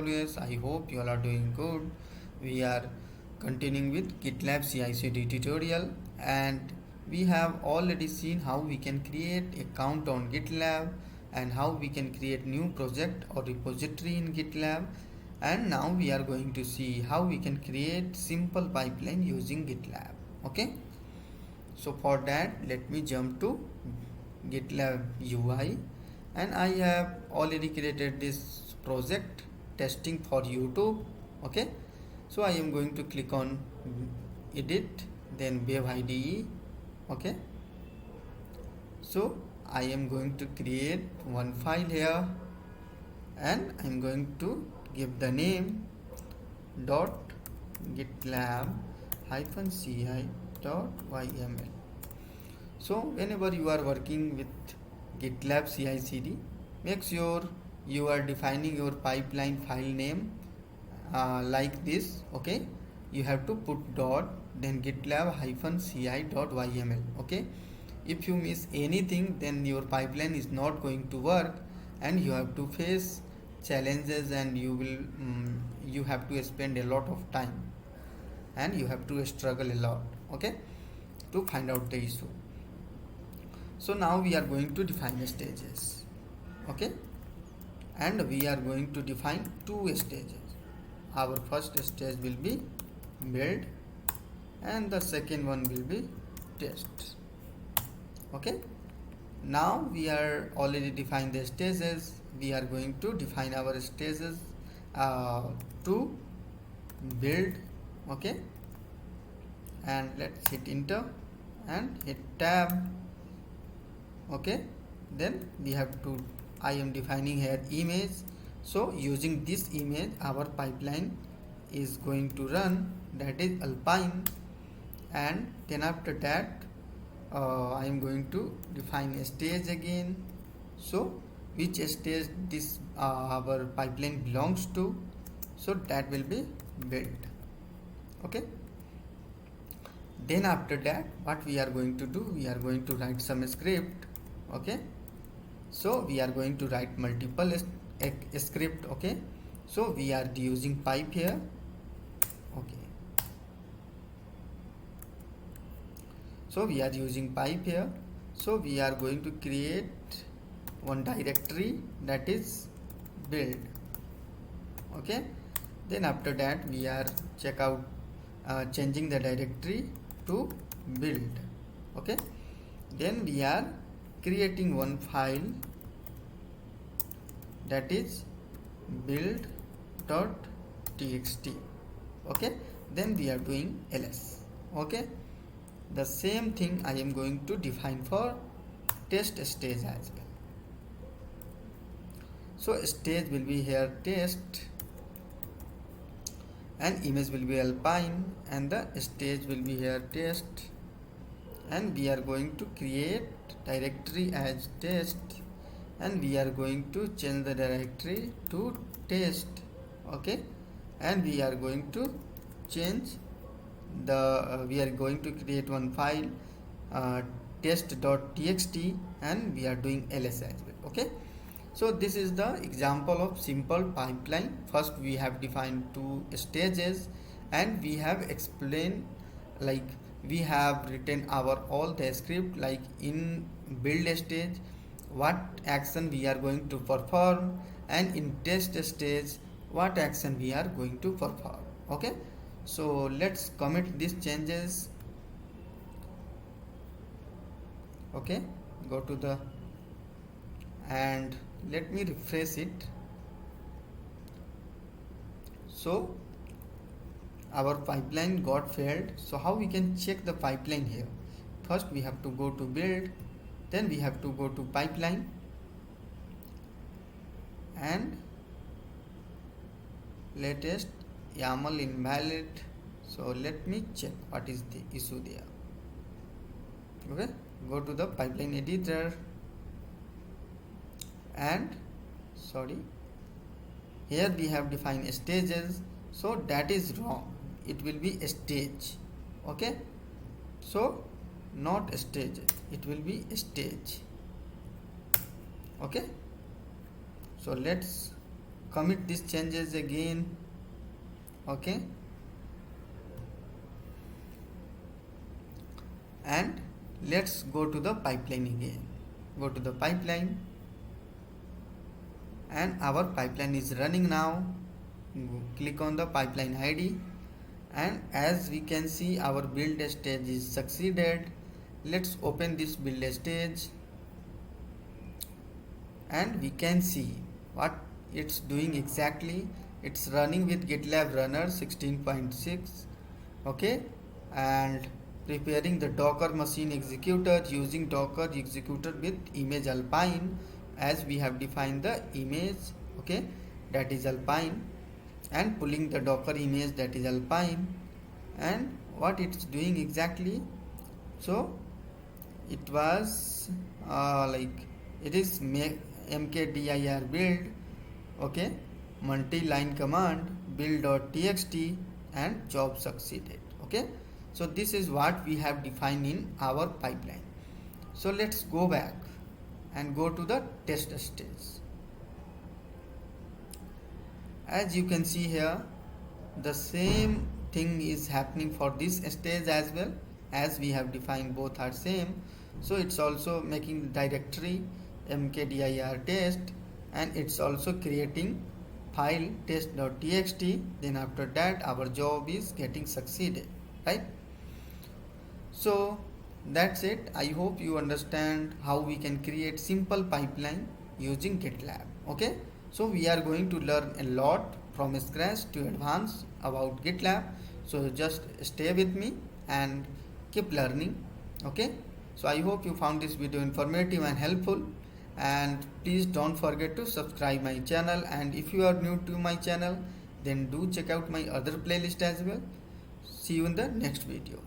always. I hope you all are doing good. We are continuing with GitLab CI/CD tutorial, and we have already seen how we can create account on GitLab and how we can create new project or repository in GitLab. And now we are going to see how we can create simple pipeline using GitLab. Okay. So for that, let me jump to GitLab UI, and I have already created this project testing for YouTube. Okay, so I am going to click on edit, then Web IDE. Okay, so I am going to create one file here, and I am going to give the name dot gitlab -ci .yml. So whenever you are working with GitLab CI/CD, make sure you are defining your pipeline file name like this. Okay, you have to put dot, then GitLab -ci.yml. Okay, if you miss anything, then your pipeline is not going to work, and you have to face challenges, and you have to spend a lot of time, and you have to struggle a lot. Okay, to find out the issue. So now we are going to define stages. Okay, and we are going to define two stages. Our first stage will be build, and the second one will be test. Okay, now we are already defined the stages. We are going to define our stages to build. Okay, and let's hit enter and hit tab. Okay, then we have to, I am defining here image. So using this image our pipeline is going to run, that is Alpine. And then after that I am going to define a stage again. So which stage this our pipeline belongs to, so that will be build. Okay, then after that what we are going to do, we are going to write some script. Okay, so we are going to write multiple script. Okay, so we are using pipe here. Okay, so we are using pipe here. So we are going to create one directory, that is build. Okay, then after that we are changing the directory to build. Okay, then we are creating one file, that is build.txt. Okay, then we are doing ls. Okay, the same thing I am going to define for test stage as well. So stage will be here test, and image will be Alpine, and the stage will be here test, and we are going to create directory as test, and we are going to change the directory to test. Okay, and we are going to change the we are going to create one file test.txt, and we are doing ls as well. Okay, so this is the example of simple pipeline. First we have defined two stages, and we have explained, like we have written our all the script, like in build stage what action we are going to perform, and in test stage what action we are going to perform. Okay, so let's commit these changes. Okay, go to the, and let me refresh it. So our pipeline got failed. So how we can check the pipeline here? First we have to go to build, then we have to go to pipeline, and latest YAML invalid. So let me check what is the issue there. Okay, go to the pipeline editor, and sorry, here we have defined stages, so that is wrong. It will be a stage. Okay, so not a stage, it will be a stage. Okay, so let's commit these changes again. Okay, and let's go to the pipeline again. Go to the pipeline, and our pipeline is running now. Click on the pipeline ID, and as we can see, our build stage is succeeded. Let's open this build stage, and we can see what it's doing exactly. It's running with GitLab Runner 16.6. Okay, and preparing the Docker machine executor using Docker executor with image Alpine, as we have defined the image, okay, that is Alpine, and pulling the Docker image that is Alpine. And what it's doing exactly, so it was like it is mkdir build, okay, multi-line command build.txt, and job succeeded. Okay, so this is what we have defined in our pipeline. So let's go back and go to the test stage. As you can see here, the same thing is happening for this stage as well, as we have defined both are same. So it's also making the directory mkdir test, and it's also creating file test.txt. Then after that our job is getting succeeded, right? So that's it. I hope you understand how we can create simple pipeline using GitLab. Okay, so we are going to learn a lot from scratch to advance about GitLab. So just stay with me and keep learning. Okay, so I hope you found this video informative and helpful, and please don't forget to subscribe my channel. And if you are new to my channel, then do check out my other playlist as well. See you in the next video.